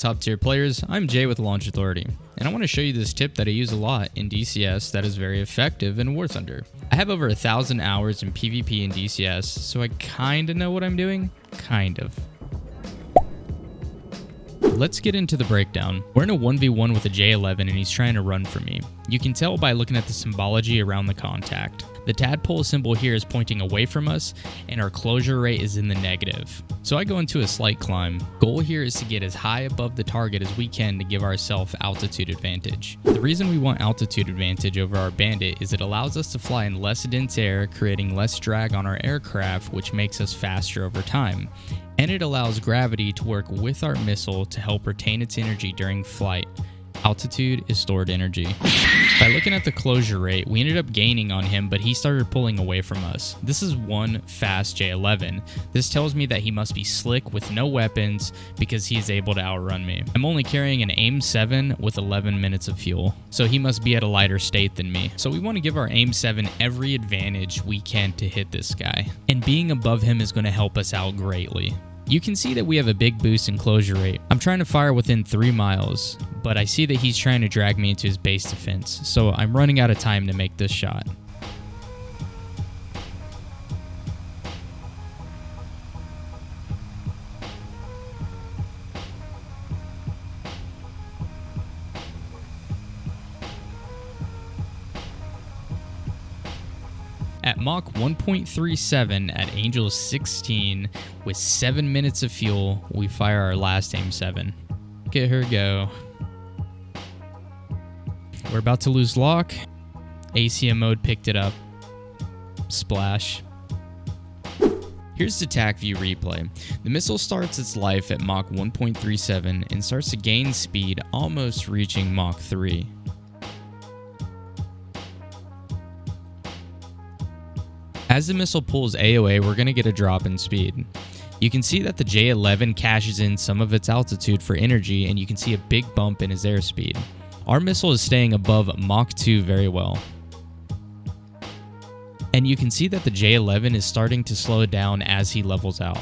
top tier players? I'm Jay with Launch Authority, and I want to show you this tip that I use a lot in DCS that is very effective in Warthunder. I have over 1,000 hours in PvP and DCS, so I kinda know what I'm doing. Kind of. Let's get into the breakdown. We're in a 1v1 with a J11 and he's trying to run from me. You can tell by looking at the symbology around the contact. The tadpole symbol here is pointing away from us and our closure rate is in the negative. So I go into a slight climb. Goal here is to get as high above the target as we can to give ourselves altitude advantage. The reason we want altitude advantage over our bandit is it allows us to fly in less dense air, creating less drag on our aircraft, which makes us faster over time. And it allows gravity to work with our missile to help retain its energy during flight. Altitude is stored energy. By looking at the closure rate, we ended up gaining on him, but he started pulling away from us. This is one fast J11. This tells me that he must be slick with no weapons because he is able to outrun me. I'm only carrying an AIM 7 with 11 minutes of fuel, so he must be at a lighter state than me. So we want to give our AIM 7 every advantage we can to hit this guy. And being above him is going to help us out greatly. You can see that we have a big boost in closure rate. I'm trying to fire within 3 miles, but I see that he's trying to drag me into his base defense, so I'm running out of time to make this shot. At Mach 1.37 at Angel 16 with 7 minutes of fuel, we fire our last AIM 7. Look at her go. We're about to lose lock. ACM mode picked it up. Splash. Here's the TAC view replay. The missile starts its life at Mach 1.37 and starts to gain speed, almost reaching Mach 3. As the missile pulls AOA, we're going to get a drop in speed. You can see that the J11 caches in some of its altitude for energy, and you can see a big bump in his airspeed. Our missile is staying above Mach 2 very well. And you can see that the J11 is starting to slow down as he levels out.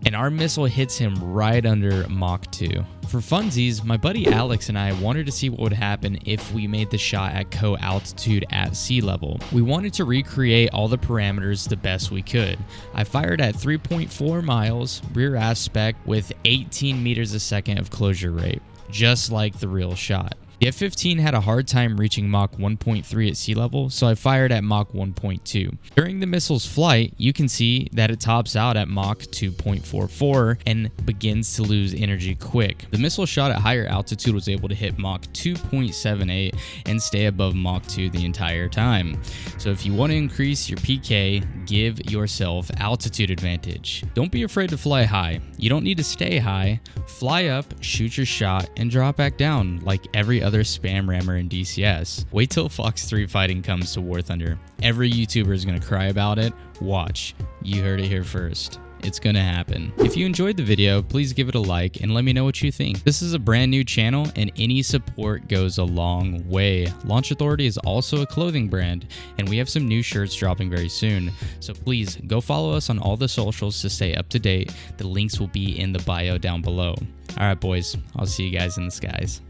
And our missile hits him right under Mach 2. For funsies, my buddy Alex and I wanted to see what would happen if we made the shot at co-altitude at sea level. We wanted to recreate all the parameters the best we could. I fired at 3.4 miles, rear aspect with 18 meters a second of closure rate, just like the real shot. The F-15 had a hard time reaching Mach 1.3 at sea level, so I fired at Mach 1.2. During the missile's flight, you can see that it tops out at Mach 2.44 and begins to lose energy quick. The missile shot at higher altitude was able to hit Mach 2.78 and stay above Mach 2 the entire time. So if you want to increase your PK, give yourself altitude advantage. Don't be afraid to fly high. You don't need to stay high. Fly up, shoot your shot, and drop back down like every other spam rammer in DCS. Wait till Fox 3 fighting comes to Warthunder. Every YouTuber is going to cry about it. Watch. You heard it here first. It's going to happen. If you enjoyed the video, please give it a like and let me know what you think. This is a brand new channel and any support goes a long way. Launch Authority is also a clothing brand and we have some new shirts dropping very soon. So please go follow us on all the socials to stay up to date. The links will be in the bio down below. All right, boys. I'll see you guys in the skies.